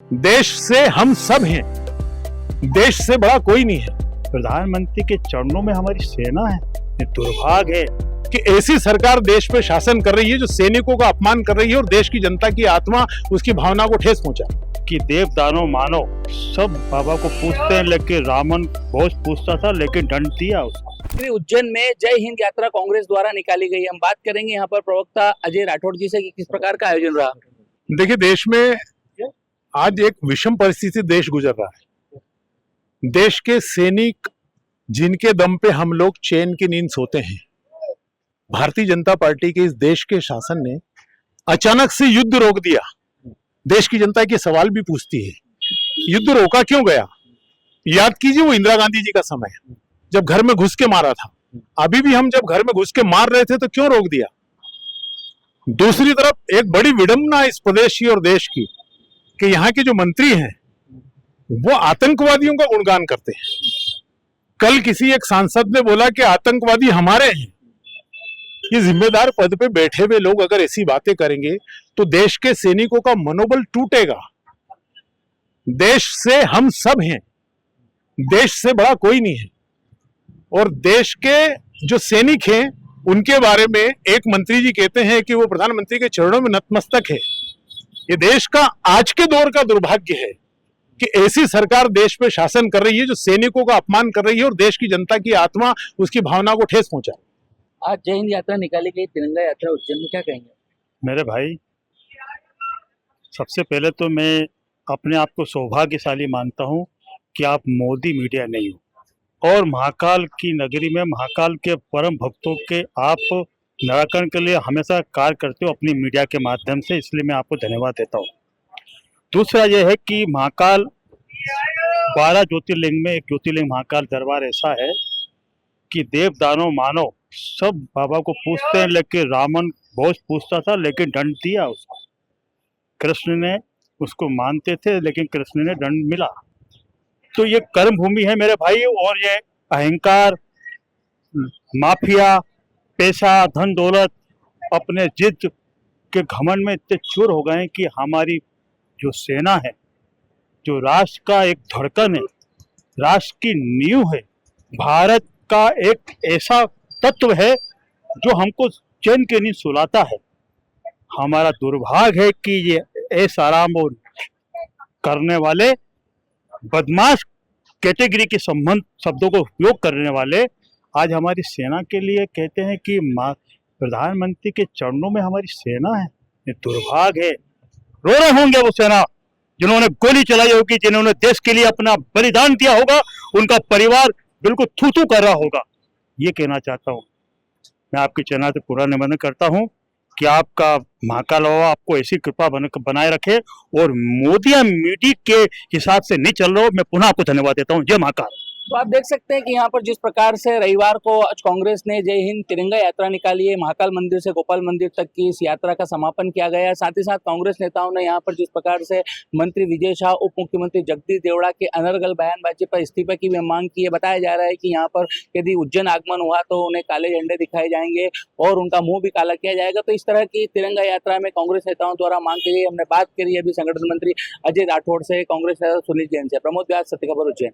देश से हम सब हैं, देश से बड़ा कोई नहीं है। प्रधानमंत्री के चरणों में हमारी सेना है। ये दुर्भाग्य है कि ऐसी सरकार देश पे शासन कर रही है जो सैनिकों का अपमान कर रही है और देश की जनता की आत्मा, उसकी भावना को ठेस पहुंचा। कि देव दानो मानो सब बाबा को पूछते हैं, लेकिन रावण बहुत पूछता था लेकिन दंड दिया उसको। उज्जैन में जय हिंद यात्रा कांग्रेस द्वारा निकाली गई। हम बात करेंगे यहाँ पर प्रवक्ता अजय राठौड़ जी से कि किस प्रकार का आयोजन रहा। देखिए, देश में आज एक विषम परिस्थिति देश गुजर रहा है। देश के सैनिक जिनके दम पे हम लोग चैन की नींद सोते हैं, भारतीय जनता पार्टी के इस देश के शासन ने अचानक से युद्ध रोक दिया। देश की जनता के सवाल भी पूछती है, युद्ध रोका क्यों गया? याद कीजिए वो इंदिरा गांधी जी का समय, जब घर में घुस के मारा था। अभी भी हम जब घर में घुस के मार रहे थे तो क्यों रोक दिया? दूसरी तरफ एक बड़ी विडंबना इस प्रदेश की और देश की कि यहाँ के जो मंत्री हैं वो आतंकवादियों का गुणगान करते हैं। कल किसी एक सांसद ने बोला कि आतंकवादी हमारे हैं। ये जिम्मेदार पद पे बैठे हुए लोग अगर ऐसी बातें करेंगे तो देश के सैनिकों का मनोबल टूटेगा। देश से हम सब हैं, देश से बड़ा कोई नहीं है। और देश के जो सैनिक हैं उनके बारे में एक मंत्री जी कहते हैं कि वो प्रधानमंत्री के चरणों में नतमस्तक है। ये देश का आज के दौर का दुर्भाग्य है कि ऐसी सरकार देश पे शासन कर रही है जो सैनिकों का अपमान कर रही है और देश की जनता की आत्मा, उसकी भावना को ठेस पहुंचा। आज जय हिंद यात्रा निकाली गई, तिरंगा यात्रा उज्जैन में, क्या कहेंगे? मेरे भाई, सबसे पहले तो मैं अपने आप को सौभाग्यशाली मानता हूँ कि आप मोदी मीडिया नहीं हो और महाकाल की नगरी में महाकाल के परम भक्तों के आप निराकरण के लिए हमेशा कार्य करते हो अपनी मीडिया के माध्यम से, इसलिए मैं आपको धन्यवाद देता हूँ। दूसरा यह है कि महाकाल 12 ज्योतिर्लिंग में एक ज्योतिर्लिंग महाकाल दरबार ऐसा है कि देव दानो मानो सब बाबा को पूछते हैं, लेकिन रावण बहुत पूछता था लेकिन दंड दिया उसको। कृष्ण ने उसको मानते थे लेकिन कृष्ण ने दंड मिला। तो ये कर्म भूमि है मेरे भाई, और ये अहंकार, माफिया, पैसा, धन दौलत, अपने जिद के घमंड में इतने चूर हो गए हैं कि हमारी जो सेना है, जो राष्ट्र का एक धड़कन है, राष्ट्र की नींव है, भारत का एक ऐसा तत्व है जो हमको चैन के नींद सुलाता है। हमारा दुर्भाग्य है कि ये ऐसा आराम करने वाले बदमाश कैटेगरी के संबंध शब्दों को उपयोग करने वाले आज हमारी सेना के लिए कहते हैं कि प्रधानमंत्री के चरणों में हमारी सेना है। ये दुर्भाग्य है। रो रहे होंगे वो सेना जिन्होंने गोली चलाई होगी, जिन्होंने देश के लिए अपना बलिदान दिया होगा, उनका परिवार बिल्कुल थू थू कर रहा होगा। ये कहना चाहता हूँ। मैं आपकी चैनल से पूरा निवेदन करता हूँ कि आपका महाकाल बाबा आपको ऐसी कृपा बनाए रखे और मोदी मीडिया के हिसाब से नहीं चल रहा हो। मैं पुनः आपको धन्यवाद देता हूँ। जय महाकाल। तो आप देख सकते हैं कि यहाँ पर जिस प्रकार से रविवार को आज कांग्रेस ने जय हिंद तिरंगा यात्रा निकाली है, महाकाल मंदिर से गोपाल मंदिर तक की इस यात्रा का समापन किया गया है। साथ ही साथ कांग्रेस नेताओं ने यहाँ पर जिस प्रकार से मंत्री विजय शाह, उप मुख्यमंत्री जगदीश देवड़ा के अनर्गल बयानबाजी पर इस्तीफे की भी मांग की है। बताया जा रहा है कि यहाँ पर यदि उज्जैन आगमन हुआ तो उन्हें काले झंडे दिखाए जाएंगे और उनका मुंह भी काला किया जाएगा। तो इस तरह की तिरंगा यात्रा में कांग्रेस नेताओं द्वारा मांग की गई। हमने बात करी अभी संगठन मंत्री अजय राठौड़ से, कांग्रेस नेता सुनील जैन से। प्रमोद व्यास, सत्य खबर, उज्जैन।